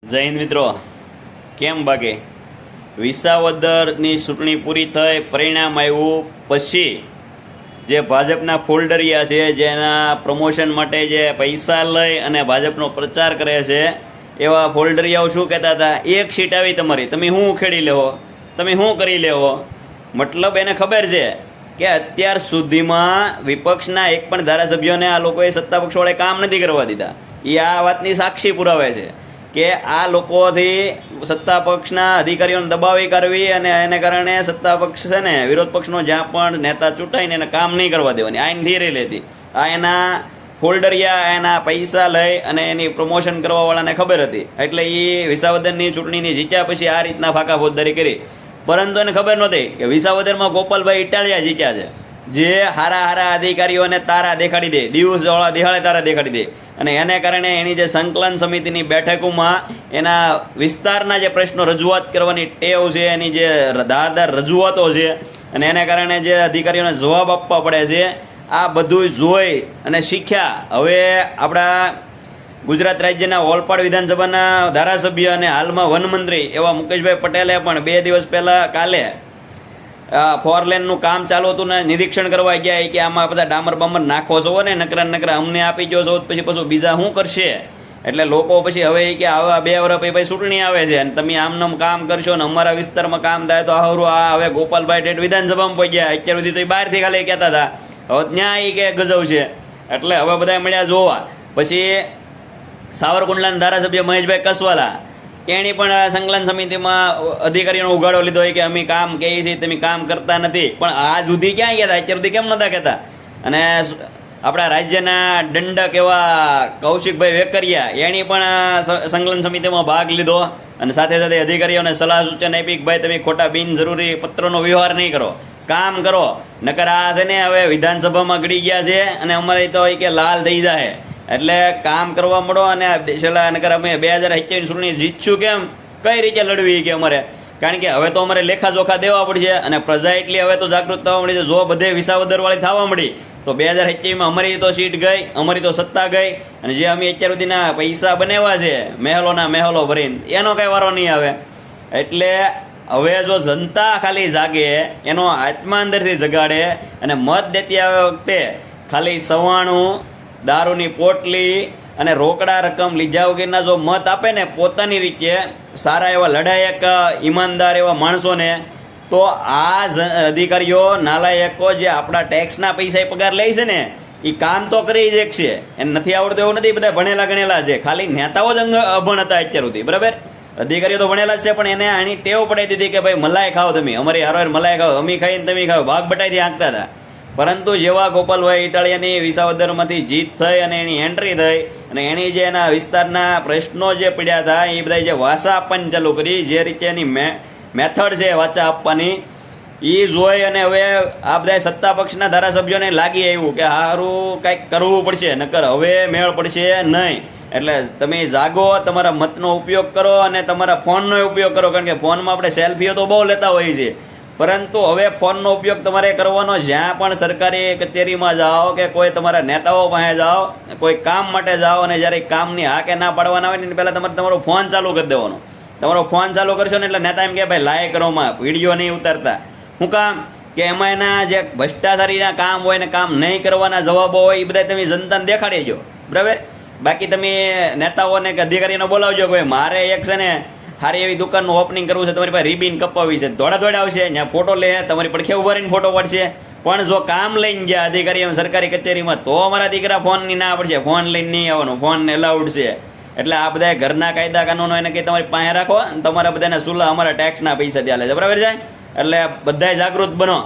જય હિન્દ મિત્રો, કેમ બાકી વિસાવદરની ચૂંટણી પૂરી થઈ, પરિણામ આવ્યું પછી જે ભાજપના ફોલ્ડરિયા છે, જેના પ્રમોશન માટે જે પૈસા લઈ અને ભાજપનો પ્રચાર કરે છે, એવા ફોલ્ડરિયાઓ શું કહેતા હતા, એક સીટ આવી તમારી, તમે શું ઉખેડી લેવો, તમે શું કરી લેવો. મતલબ એને ખબર છે કે અત્યાર સુધીમાં વિપક્ષના એક પણ ધારાસભ્યોને આ લોકોએ સત્તાપક્ષવાળે કામ નથી કરવા દીધા. એ આ વાતની સાક્ષી પુરાવે છે કે આ લોકોથી સત્તા પક્ષના અધિકારીઓને દબાવી કરવી અને એને કારણે સત્તા પક્ષ છે ને, વિરોધ પક્ષનો જ્યાં પણ નેતા ચૂંટાઈને એને કામ નહીં કરવા દેવાની આઈન ધીરે લેતી. આ એના ફોલ્ડરિયા એના પૈસા લઈ અને એની પ્રમોશન કરવાવાળાને ખબર હતી, એટલે એ વિસાવદરની ચૂંટણીની જીત્યા પછી આ રીતના ફાંકા ફોજદારી કરી. પરંતુ એને ખબર નહોતી કે વિસાવદરમાં ગોપાલભાઈ ઇટાલિયા જીત્યા છે, જે હારા હારા અધિકારીઓને તારા દેખાડી દે, દિવસવાળા દિહાળે તારા દેખાડી દે. અને એને કારણે એની જે સંકલન સમિતિની બેઠકોમાં એના વિસ્તારના જે પ્રશ્નો રજૂઆત કરવાની ટેવ છે, એની જે ધારદાર રજૂઆતો છે, અને એને કારણે જે અધિકારીઓને જવાબ આપવા પડે છે, આ બધું જોઈ અને શીખ્યા. હવે આપણા ગુજરાત રાજ્યના ઓલપાડ વિધાનસભાના ધારાસભ્ય અને હાલમાં વનમંત્રી એવા મુકેશભાઈ પટેલે પણ 2 દિવસ પહેલાં કાલે ફોરલેનનું કામ ચાલુ હતું ને નિરીક્ષણ કરવા ગયા કે આમાં બધા ડામર બામર નાખો છો ને, નકરા અમને આપી ગયો છો, પછી બીજા શું કરશે. એટલે લોકો પછી હવે કે આવા 2 વર્ષ પછી ચૂંટણી આવે છે અને તમે આમનામ કામ કરશો ને અમારા વિસ્તારમાં કામ થાય તો હારું. આ હવે ગોપાલભાઈ ઠેઠ વિધાનસભામાં પહોંચ્યા, અત્યાર સુધી તો એ બહારથી ખાલી કહેતા હતા, હવે ત્યાં એ કે ગજવ છે. એટલે હવે બધા મળ્યા જોવા. પછી સાવરકુંડલાના ધારાસભ્ય મહેશભાઈ કસવાલા, એણે પણ સંકલન સમિતિમાં અધિકારીઓનો ઉગાડો લીધો કે અમે કામ કહીએ છીએ, તમે કામ કરતા નથી. પણ આ સુધી ક્યાં ગયા હતા, અત્યાર સુધી કેમ નહોતા કહેતા. અને આપણા રાજ્યના દંડક એવા કૌશિકભાઈ વેકરિયા, એણે પણ સંકલન સમિતિમાં ભાગ લીધો અને સાથે સાથે અધિકારીઓને સલાહ સૂચન આપી કે ભાઈ તમે ખોટા બિનજરૂરી પત્રનો વ્યવહાર નહીં કરો, કામ કરો. નકર આ છે ને હવે વિધાનસભામાં ગળી ગયા છે અને અમારે તો કે લાલ થઈ જાય. એટલે કામ કરવા મળો અને છેલ્લા નકર અમે 2027 ચૂંટણી જીતશું કેમ, કઈ રીતે લડવી કે અમારે. કારણ કે હવે તો અમારે લેખાજોખા દેવા પડશે અને પ્રજા એટલી હવે તો જાગૃત થવા મળી છે. જો બધે વિસાવદરવાળી થવા મળી તો 2027માં અમારી તો સીટ ગઈ, અમારી તો સત્તા ગઈ, અને જે અમે અત્યાર સુધીના પૈસા બનાવ્યા છે મહેલોના મહેલો ભરીને, એનો કાંઈ વારો નહીં આવે. એટલે હવે જો જનતા ખાલી જાગે, એનો આત્મા અંદરથી જગાડે અને મત દેતી વખતે ખાલી સવાણું, દારૂની પોટલી અને રોકડા રકમ લીધા વગરના જો મત આપે ને પોતાની રીતે સારા એવા લડાયક ઈમાનદાર એવા માણસોને, તો આ અધિકારીઓ નાલાયકો જે આપણા ટેક્સના પૈસા પગાર લે છે ને, એ કામ તો કરી જ છે. એને નથી આવડતું એવું નથી, બધા ભણેલા ગણેલા છે. ખાલી નેતાઓ જ અભણ હતા અત્યાર સુધી, બરાબર. અધિકારીઓ તો ભણેલા જ છે, પણ એને આની ટેવ પડાવી દીધી કે ભાઈ મલાઈ ખાઓ, તમે અમારી હારો મલાઈ ખાઓ, અમે ખાઈને તમે ખાઓ, ભાગ બટાઈથી આંકતા હતા. પરંતુ જેવા ગોપાલભાઈ ઇટાલિયાની વિસાવદરમાંથી જીત થઈ અને એની એન્ટ્રી થઈ અને એની જે એના વિસ્તારના પ્રશ્નો જે પડ્યા હતા, એ બધા જે વાચા આપવાની ચાલુ કરી, જે રીતે એની મેથડ છે વાચા આપવાની, એ જોઈ અને હવે આ બધા સત્તા પક્ષના ધારાસભ્યોને લાગી આવ્યું કે સારું કંઈક કરવું પડશે, નકર હવે મેળ પડશે નહીં. એટલે તમે જાગો, તમારા મતનો ઉપયોગ કરો અને તમારા ફોનનો ઉપયોગ કરો. કારણ કે ફોનમાં આપણે સેલ્ફીઓ તો બહુ લેતા હોઈએ છીએ, પરંતુ હવે ફોનનો ઉપયોગ તમારે કરવાનો. જ્યાં પણ સરકારી કચેરીમાં જાઓ કે કોઈ તમારા નેતાઓ પાસે જાઓ, કોઈ કામ માટે જાઓ, અને જ્યારે કામની હા કે ના પાડવાના હોય ને પહેલાં તમારે તમારો ફોન ચાલુ કરી દેવાનો. તમારો ફોન ચાલુ કરશો ને એટલે નેતા એમ કે ભાઈ લાય કરોમાં વિડીયો નહીં ઉતારતા. શું કામ કે એમાં એના જે ભ્રષ્ટાચારીના કામ હોય ને કામ નહીં કરવાના જવાબો હોય, એ બધા તમે જનતાને દેખાડી દો, બરાબર. બાકી તમે નેતાઓને કે અધિકારીને બોલાવજો કે ભાઈ મારે એક છે ને સારી એવી દુકાનનું ઓપનિંગ કરવું છે, તમારી પાસે રિબીન કપાવી છે, દોડા આવશે, ત્યાં ફોટો લે, તમારી પડખે ઉભારીને ફોટો પડશે. પણ જો કામ લઈને ગયા અધિકારી સરકારી કચેરીમાં, તો અમારા દીકરા ફોનની ના પડશે, ફોન લઈને નહીં આવવાનું, ફોન એલાઉડ છે. એટલે આ બધા ઘરના કાયદા કાનૂનો એને કંઈ તમારી પાસે રાખો, તમારા બધાને સુલા અમારા ટેક્સના પૈસા ત્યાં લે છે, બરાબર છે. એટલે બધા જાગૃત બનો.